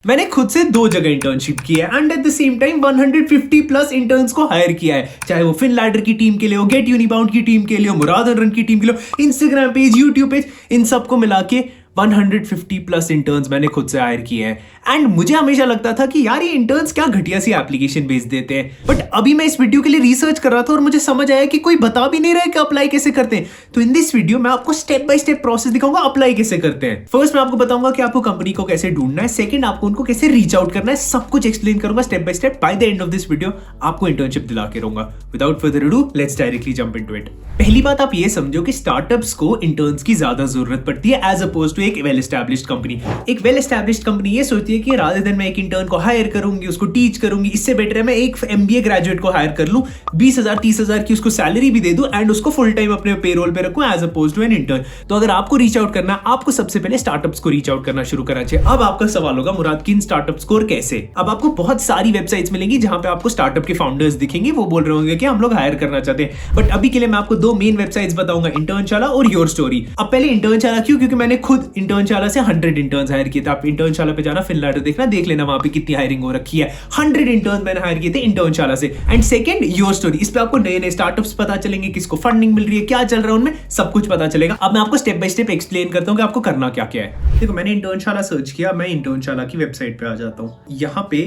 मैंने खुद से 2 जगह इंटर्नशिप की है and at the same time 150 plus interns को हायर किया है, चाहे वो फिनलैडर की टीम के लिए हो, गेट यूनिबाउंड की टीम के लिए हो, मुराद रन की टीम के लिए हो, इंस्टाग्राम पेज, यूट्यूब पेज, इन सबको मिला के 150 प्लस इंटर्न्स मैंने खुद से हायर किए हैं। एंड मुझे हमेशा लगता था कि यार ये इंटर्न्स क्या घटिया सी एप्लीकेशन भेज देते हैं, बट अभी मैं इस वीडियो के लिए रिसर्च कर रहा था और मुझे समझ आया कि कोई बता भी नहीं रहा है कि अप्लाई कैसे करते हैं। तो इन दिस वीडियो मैं आपको स्टेप बाय स्टेप प्रोसेस दिखाऊंगा अप्लाई कैसे करते हैं। फर्स्ट मैं आपको बताऊंगा कि आपको कंपनी को कैसे ढूंढना है, सेकंड आपको उनको कैसे रीच आउट करना है, सब कुछ एक्सप्लेन करूंगा step by step. By the end of this video आपको इंटर्नशिप दिला के रहूंगा। Without further ado let's directly jump into it. पहली बात आप ये समझो कि स्टार्टअप्स को इंटर्न्स की ज्यादा जरूरत पड़ती है एज अपोज टू एक वेल एस्टैब्लिश्ड कंपनी। एक वेल एस्टैब्लिश्ड कंपनी ये सोचती है कि रादर देन मैं एक इंटर्न को हायर करूंगी, उसको टीच करूंगी, इससे बेटर है मैं एक एमबीए ग्रेजुएट को हायर कर लूं, 20,000 30,000 की उसको सैलरी भी दे दूं एंड उसको फुल टाइम अपने पेरोल पे रखूं as opposed to an intern. तो अगर आपको रीच आउट करना है, आपको सबसे पहले स्टार्टअप्स को रीच आउट करना शुरू करना चाहिए। अब आपका सवाल होगा मुराद की इन स्टार्टअप्स को और कैसे? अब आपको बहुत सारी वेबसाइट्स मिलेंगी जहां पे आपको स्टार्टअप के फाउंडर्स दिखेंगे, वो बोल रहे होंगे कि हम लोग हायर करना चाहते हैं। बट अभी के लिए मैं आपको 2 मेन वेबसाइट्स बताऊंगा, इंटर्नशाला और योर स्टोरी। अब पहले इंटर्नशाला क्यों? क्योंकि मैंने खुद इंटर्नशाला से 100 इंटर्न्स हायर किए थे। आप इंटर्नशाला पे जाना, फिनलैडर देखना, देख लेना वहां पे कितनी हायरिंग हो रखी है। 100 इंटर्न्स मैंने हायर किए थे इंटर्नशाला से। एंड सेकंड योर स्टोरी, इस पे आपको नए नए स्टार्टअप्स पता चलेंगे, किसको फंडिंग मिल रही है, क्या चल रहा है उनमें, सब कुछ पता चलेगा। अब मैं आपको स्टेप बाय स्टेप एक्सप्लेन करता हूं कि आपको करना क्या क्या है। देखो मैंने इंटर्नशाला सर्च किया, मैं इंटर्नशाला की वेबसाइट पे आ जाता हूं। यहाँ पे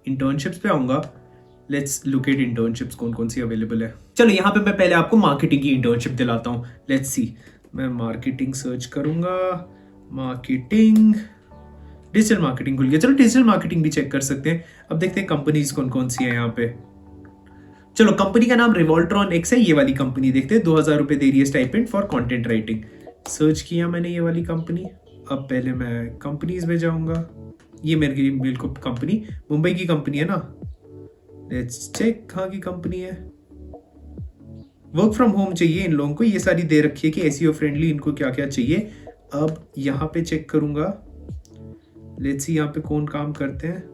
इंटर्नशिप्स पे आऊंगा। लेट्स लुक एट इंटर्नशिप्स कौन कौन सी अवेलेबल है। चलो यहाँ पे मैं पहले आपको मार्केटिंग की इंटर्नशिप दिलाता हूँ। लेट्स सी, मैं मार्केटिंग सर्च करूंगा। मार्केटिंग, डिजिटल मार्केटिंग खुल गया। चलो डिजिटल मार्केटिंग भी चेक कर सकते हैं। अब देखते हैं कंपनीज कौन कौन सी है यहाँ पे। चलो कंपनी का नाम रिवॉल्ट्रॉन एक्स है, ये वाली कंपनी देखते हैं। 2,000 रुपए दे रही है stipend for content writing. Search किया मैंने ये वाली कंपनी। अब पहले मैं कंपनीज में जाऊंगा। ये मेरे को कंपनी मुंबई की कंपनी है ना। लेट्स चेक कहाँ की कंपनी है। वर्क फ्रॉम होम चाहिए इन लोगों को, ये सारी दे रखी है कि एसईओ फ्रेंडली, इनको क्या क्या चाहिए। अब यहाँ पे चेक करूंगा। लेट्स सी यहाँ पे कौन काम करते हैं।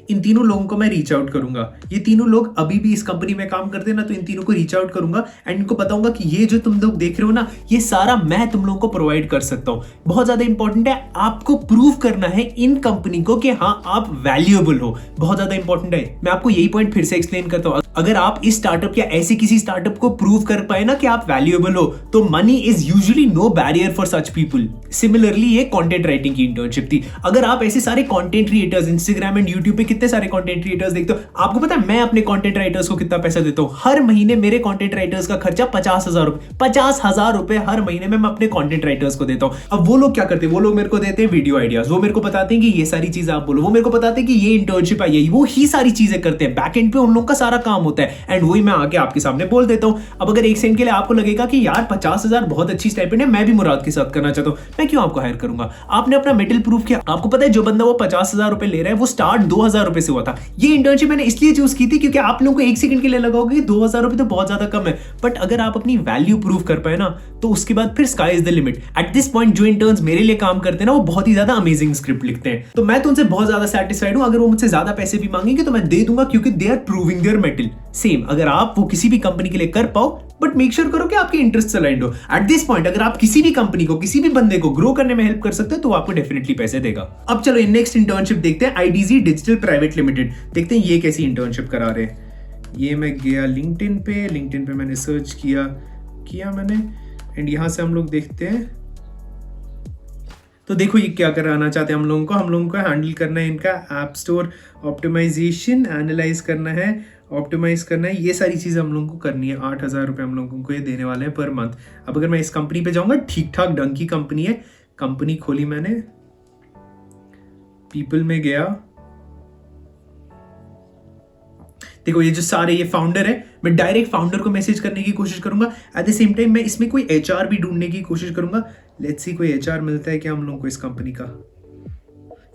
इन तीनों लोगों को मैं रीच आउट करूंगा। ये तीनों लोग अभी भी इस कंपनी में काम करते हैं ना, तो इन तीनों को रीच आउट करूंगा एंड इनको बताऊंगा कि ये जो तुम लोग देख रहे हो ना, ये सारा मैं तुम लोगों को प्रोवाइड कर सकता हूं। बहुत ज्यादा इंपॉर्टेंट है, आपको प्रूव करना है इन कंपनी को कि हाँ आप वैल्यूएबल हो। बहुत ज्यादा इंपॉर्टेंट है। मैं आपको यही पॉइंट फिर से एक्सप्लेन करता हूं। अगर आप इस स्टार्टअप या ऐसे किसी स्टार्टअप को प्रूव कर पाए ना कि आप वैल्यूएबल हो, तो money is usually no barrier for such people. Similarly ये कंटेंट राइटिंग की इंटर्नशिप थी। अगर आप ऐसे सारे content creators Instagram and YouTube पे कितने सारे कंटेंट क्रिएटर्स देखते हो, आपको पता है मैं अपने कंटेंट राइटर्स को कितना पैसा देता हूं? हर महीने मेरे कंटेंट राइटर्स का खर्चा 50,000 रुपए, 50,000 रुपए हर महीने में मैं अपने कंटेंट राइटर्स को देता हूं। अब वो लोग क्या करते हैं? वो लोग मेरे को देते हैं वीडियो आइडियाज, वो मेरे को बताते हैं कि ये सारी चीजें आप बोलो, वो मेरे को बताते हैं कि ये इंटर्नशिप आई है, वो ही सारी चीजें करते हैं। बैक एंड पे उन लोगों का सारा काम होता है एंड वही मैं आके आपके सामने बोल देता हूं। अब अगर एक सेकंड के लिए आपको लगेगा कि यार 50,000 बहुत अच्छी स्टाइपेंड है, मैं भी मुराद के साथ करना चाहता हूं, मैं क्यों आपको हायर करूंगा? आपने अपना मेटल प्रूफ किया। आपको पता है जो बंदा वो 50,000 रुपए ले रहा है, वो स्टार्ट 2,000 रुपए से हुआ था। ये इंटर्नशिप मैंने इसलिए चूज की थी क्योंकि आप लोगों को एक सेकंड के लिए लगा होगा कि 2,000 रुपए तो बहुत ज्यादा कम है, बट अगर आप अपनी वैल्यू प्रूव कर पाए ना, तो उसके बाद फिर sky is the limit. At this point जो इंटर्न्स मेरे लिए काम करते हैं ना, वो बहुत ही ज्यादा अमेजिंग स्क्रिप्ट लिखते हैं। तो मैं तो उनसे बहुत ज्यादा सेटिस्फाइड हूं। अगर वो मुझसे ज्यादा पैसे भी मांगेंगे तो मैं दे दूंगा, क्योंकि they are proving their mettle. Same अगर आप वो किसी भी कंपनी के लिए कर पाओ, बट मेक श्योर करो कि आपके इंटरेस्ट अलाइंड हो। एट दिस पॉइंट अगर आप किसी भी कंपनी को, किसी भी बंदे को ग्रो करने में हेल्प कर सकते हो, तो आपको डेफिनेटली पैसे देगा। अब चलो नेक्स्ट इंटर्नशिप देखते हैं, आईडीजी डिजिटल प्राइवेट लिमिटेड। देखते हैं ये कैसी इंटर्नशिप करा रहे हैं। ये मैं गया लिंक्डइन पे मैंने सर्च किया मैंने, एंड यहां से हम लोग देखते हैं। तो देखो ये क्या कराना चाहते हैं हम लोगों को हैंडल करना है इनका ऐप स्टोर ऑप्टिमाइजेशन, एनालाइज करना है, ऑप्टिमाइज करना है, ये सारी चीजें हम लोगों को करनी है। 8,000 रुपए हम लोगों को ये देने वाले हैं पर मंथ। अब अगर मैं इस कंपनी पे जाऊंगा, ठीक ठाक ढंग की कंपनी है। कंपनी खोली मैंने, पीपल में गया। देखो ये जो सारे ये फाउंडर है, मैं डायरेक्ट फाउंडर को मैसेज करने की कोशिश करूंगा। एट द सेम टाइम मैं इसमें कोई एचआर भी ढूंढने की कोशिश करूंगा। लेट्स सी कोई एचआर मिलता है क्या हम लोगों को इस कंपनी का।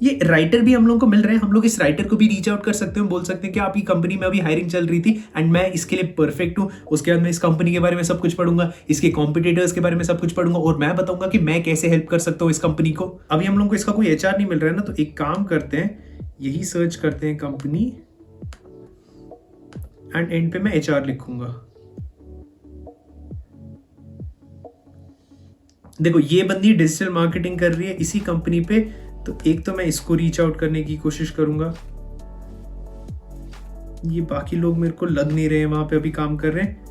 ये राइटर भी हम लोगों को मिल रहे हैं। हम लोग इस राइटर को भी रीच आउट कर सकते हैं, बोल सकते हैं कि आपकी कंपनी में अभी हायरिंग चल रही थी एंड मैं इसके लिए परफेक्ट हूँ। उसके बाद मैं इस कंपनी के बारे में सब कुछ पढ़ूंगा, इसके कॉम्पिटिटर्स के बारे में सब कुछ पढ़ूंगा और मैं बताऊंगा कि मैं कैसे हेल्प कर सकता हूँ इस कंपनी को। अभी हम लोग को इसका कोई एचआर नहीं मिल रहा है ना, तो एक काम करते हैं, यही सर्च करते हैं कंपनी एंड एंड पे मैं एचआर लिखूंगा। देखो ये बंदी डिजिटल मार्केटिंग कर रही है इसी कंपनी पे तो एक तो मैं इसको रीच आउट करने की कोशिश करूंगा। ये बाकी लोग मेरे को लग नहीं रहे हैं वहां पे अभी काम कर रहे हैं।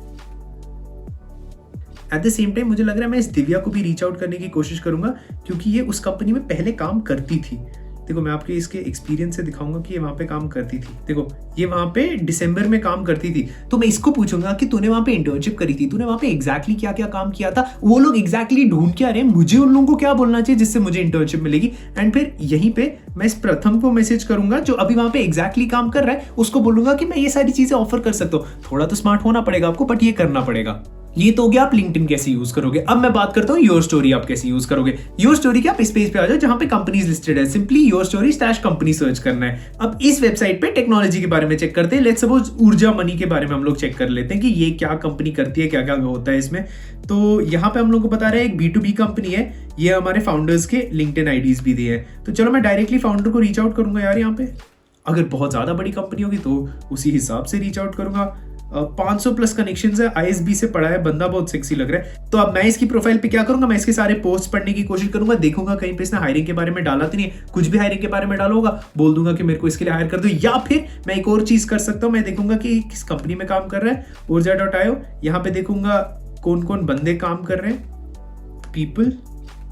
एट द सेम टाइम मुझे लग रहा है मैं इस दिव्या को भी रीच आउट करने की कोशिश करूंगा, क्योंकि ये उस कंपनी में पहले काम करती थी। देखो मैं आपके इसके एक्सपीरियंस से दिखाऊंगा कि ये वहां पे काम करती थी। देखो ये वहां पे दिसंबर में काम करती थी, तो मैं इसको पूछूंगा कि तूने वहां पे इंटर्नशिप करी थी, तूने वहां पे एग्जैक्टली क्या क्या काम किया था, वो लोग एग्जैक्टली ढूंढ क्या रहे हैं, मुझे उन लोगों को क्या बोलना चाहिए जिससे मुझे इंटर्नशिप मिलेगी। एंड फिर यहीं पे मैं इस प्रथम को मैसेज करूंगा जो अभी वहां पे एग्जैक्टली काम कर रहा है, उसको बोलूंगा कि मैं ये सारी चीजें ऑफर कर सकता हूँ। थोड़ा तो स्मार्ट होना पड़ेगा आपको, बट ये करना पड़ेगा। ये तो हो गया आप लिंक्डइन कैसे यूज करोगे। अब मैं बात करता हूँ योर स्टोरी आप कैसे यूज करोगे। योर स्टोरी के आप इस पेज पे आ जाओ जहां पे कंपनीज लिस्टेड है, simply your story /company search करना है। अब इस वेबसाइट पे टेक्नोलॉजी के बारे में चेक करते हैं। लेट्स सपोज ऊर्जा मनी के बारे में हम लोग चेक कर लेते हैं कि ये क्या कंपनी करती है, क्या क्या होता है इसमें। तो यहाँ पे हम लोग को बता रहे हैं एक B2B कंपनी है, ये हमारे फाउंडर्स के लिंक्डइन आईडीज भी दिए हैं। तो चलो मैं डायरेक्टली फाउंडर को रीच आउट करूंगा यार। यहाँ पे अगर बहुत ज्यादा बड़ी कंपनी होगी तो उसी हिसाब से रीच आउट करूंगा। 500 प्लस कनेक्शंस है, ISB से पढ़ा है, बंदा बहुत सेक्सी लग रहा है। तो अब मैं इसकी प्रोफाइल पे क्या करूंगा, मैं इसके सारे पोस्ट पढ़ने की कोशिश करूंगा, देखूंगा कहीं पे इसने हायरिंग के बारे में डाला तो नहीं है। कुछ भी हायरिंग के बारे में डाला होगा बोल दूंगा कि मेरे को इसके लिए हायर कर दो। या फिर मैं एक और चीज कर सकता हूँ, मैं देखूंगा कि किस कंपनी में काम कर रहा है, urja.io। यहाँ पे देखूंगा कौन कौन बंदे काम कर रहे हैं, पीपल।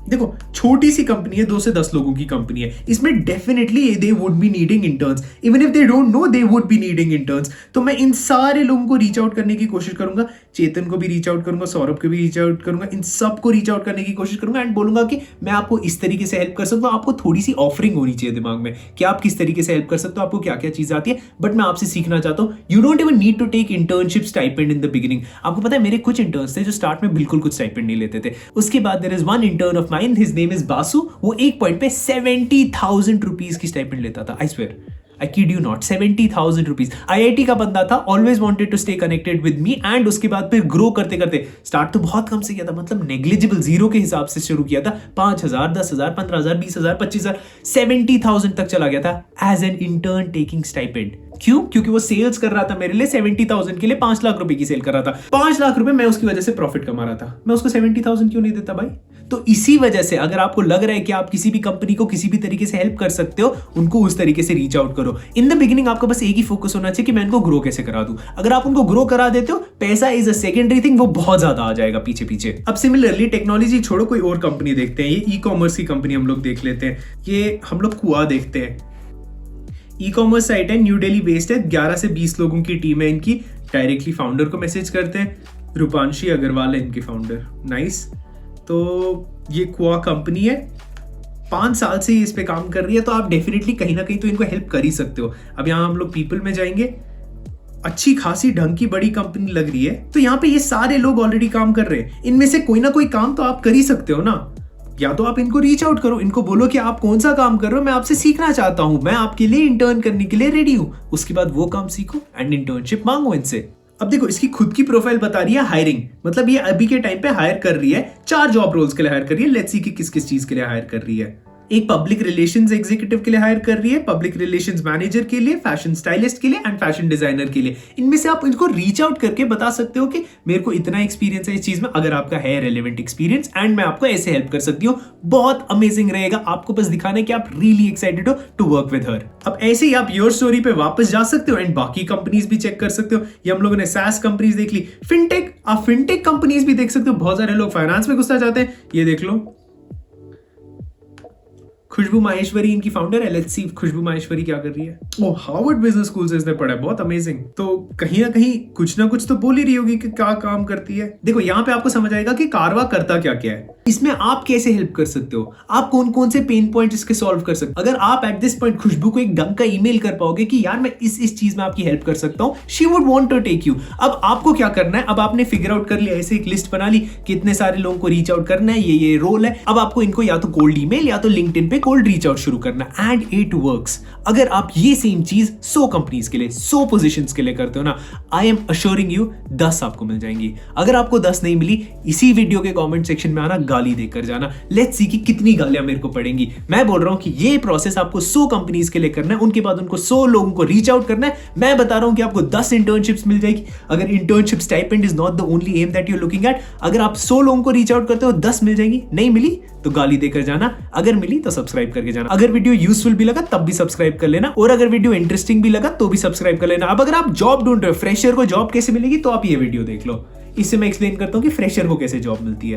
देखो छोटी सी कंपनी है, 2 से 10 लोगों की कंपनी है, इसमें definitely they would be needing interns, even if they don't know they would be needing interns. तो मैं इन सारे लोगों को रीच आउट करने की कोशिश करूंगा, चेतन को भी रीच आउट करूंगा, सौरभ को भी रीच आउट करूंगा, इन सबको रीच आउट करने की कोशिश करूंगा एंड बोलूंगा कि मैं आपको इस तरीके से हेल्प कर सकता हूँ। आपको थोड़ी सी ऑफरिंग होनी चाहिए दिमाग में कि आप किस तरीके से हेल्प कर सकते हो, आपको क्या क्या चीज आती है, बट मैं आपसे सीखना चाहता हूँ। You don't even need to take internship stipend in the beginning. आपको पता है मेरे कुछ इंटर्न्स थे जो स्टार्ट में बिल्कुल कुछ स्टाइपेंड नहीं लेते थे। उसके बाद there is one intern of mine, his name is Basu. वो एक पॉइंट पे 70,000 रुपीज की स्टाइपेंड लेता था। I swear, I kid you not, 70,000 rupees. IIT का बंदा था, always wanted to stay connected with me and उसके बाद फिर ग्रो करते करते स्टार्ट तो बहुत कम से किया था, मतलब नेग्लिजिबल जीरो के हिसाब से शुरू किया था। 5,000, 10,000, 15,000, 20,000, 25,000, 70,000 तक चला गया था as an intern taking stipend. क्यों? क्योंकि वो सेल्स कर रहा था मेरे लिए 70,000 के लिए 5 लाख रुपए की सेल कर रहा था। 5 लाख रुपए मैं उसकी वजह से प्रॉफिट कमा रहा था, मैं उसको 70,000 क्यों नहीं देता भाई? तो इसी वजह से अगर आपको लग रहा है कि आप किसी भी कंपनी को किसी भी तरीके से हेल्प कर सकते हो, उनको उस तरीके से रीच आउट करो। इन द बिगिनिंग आपका बस एक ही फोकस होना चाहिए कि मैं इनको ग्रो कैसे करा दूं। अगर आप उनको ग्रो करा देते हो, पैसा इज अ सेकेंडरी थिंग, वो बहुत ज्यादा आ जाएगा पीछे पीछे। अब सिमिलरली टेक्नोलॉजी छोड़ो, कोई और कंपनी देखते हैं। ये ई-कॉमर्स की कंपनी हम लोग देख लेते हैं। ये हम लोग कुआ देखते हैं। ई-कॉमर्स साइट है, न्यू दिल्ली बेस्ड है, 11 से 20 लोगों की टीम है इनकी। डायरेक्टली फाउंडर को मैसेज करते हैं, रूपांशी अग्रवाल है इनके फाउंडर। नाइस। तो ये कुआ कंपनी है, 5 साल से इस पे काम कर रही है, तो आप डेफिनेटली कहीं ना कहीं तो इनको हेल्प कर ही सकते हो। अब यहाँ हम लोग पीपल में जाएंगे, अच्छी खासी ढंग की बड़ी कंपनी लग रही है। तो यहाँ पे ये सारे लोग ऑलरेडी काम कर रहे हैं, इनमें से कोई ना कोई काम तो आप कर ही सकते हो ना। या तो आप इनको रीच आउट करो, इनको बोलो कि आप कौन सा काम कर रहे हो, मैं आपसे सीखना चाहता हूं, मैं आपके लिए इंटर्न करने के लिए रेडी हूं। उसके बाद वो काम सीखो एंड इंटर्नशिप मांगो इनसे। अब देखो इसकी खुद की प्रोफाइल बता रही है हायरिंग, मतलब ये अभी के टाइम पे हायर कर रही है, 4 जॉब रोल्स के लिए हायर कर रही है। लेट्स सी कि किस किस चीज के लिए हायर कर रही है। एक पब्लिक रिलेशंस एग्जीक्यूटिव के लिए हायर कर रही है, पब्लिक रिलेशंस मैनेजर के लिए, फैशन स्टाइलिस्ट के लिए एंड फैशन डिजाइनर के लिए। इनमें से आप इनको रीच आउट करके बता सकते हो कि मेरे को इतना एक्सपीरियंस है इस चीज में, अगर आपका है रेलेवेंट एक्सपीरियंस एंड मैं आपको ऐसे हेल्प कर सकती हूँ। बहुत अमेजिंग रहेगा। आपको बस दिखाना है कि आप रियली एक्साइटेड हो टू वर्क विद हर। अब ऐसे ही आप योर स्टोरी पे वापस जा सकते हो एंड बाकी कंपनीज भी चेक कर सकते हो। ये हम लोगों ने SaaS कंपनीज देख ली, फिनटेक, आप फिनटेक कंपनीज भी देख सकते हो। बहुत सारे लोग फाइनेंस में घुसना चाहते हैं, ये देख लो। खुशबू माहेश्वरी इनकी फाउंडर है। लेट्स सी खुशबू माहेश्वरी क्या कर रही है। ओ, हार्वर्ड बिजनेस स्कूल से इसने पढ़ा है, बहुत अमेजिंग। तो कहीं ना कहीं कुछ ना कुछ तो बोल ही रही होगी कि क्या काम करती है। देखो यहाँ पे आपको समझ आएगा कि कारवा करता क्या क्या है, इसमें आप कैसे हेल्प कर सकते हो, आप कौन कौन से पेन पॉइंट इसके सॉल्व कर सकते हो। अगर आप एट दिस पॉइंट खुशबू को एक ढंग का ईमेल कर पाओगे कि यार मैं इस चीज में आपकी हेल्प कर सकता हूँ, she would want to take you. अब आपको क्या करना है, अब आपने फिगर आउट कर लिया, ऐसे एक लिस्ट बना ली, कितने सारे लोगों को रीच आउट करना है, ये रोल है। अब आपको इनको या तो कोल्ड ईमेल या तो लिंक्डइन पे कोल्ड रीच आउट शुरू करना एंड इट वर्क्स। अगर आप ये सेम चीज 100 कंपनीज के लिए, 100 पोजीशंस के लिए करते हो ना, आई एम अश्योरिंग यू 10 आपको मिल जाएंगी। अगर आपको 10 नहीं मिली, इसी वीडियो के कमेंट सेक्शन में आना, गाली देकर जाना। लेट्स सी कि कितनी गालियां मेरे को पड़ेंगी। मैं बोल रहा हूं कि ये प्रोसेस आपको 100 कंपनीज के लिए करना है, उनके बाद उनको 100 लोगों को रीच आउट करना है। मैं बता रहा हूं कि आपको 10 इंटर्नशिप्स मिल जाएगी। अगर internship stipend is not the only aim that you are looking at, अगर आप 100 लोगों को रीच आउट करते हो 10 मिल जाएंगी, नहीं मिली तो गाली देकर जाना, अगर मिली तो सब्सक्राइब करके जाना। अगर वीडियो यूजफुल भी लगा तब भी सब्सक्राइब कर लेना, और अगर वीडियो इंटरेस्टिंग भी लगा तो भी सब्सक्राइब कर लेना। अब अगर आप जॉब ढूंढ रहे हो, फ्रेशर को जॉब कैसे मिलेगी, तो आप ये वीडियो देख लो। इससे मैं एक्सप्लेन करता हूँ कि फ्रेशर को कैसे जॉब मिलती है।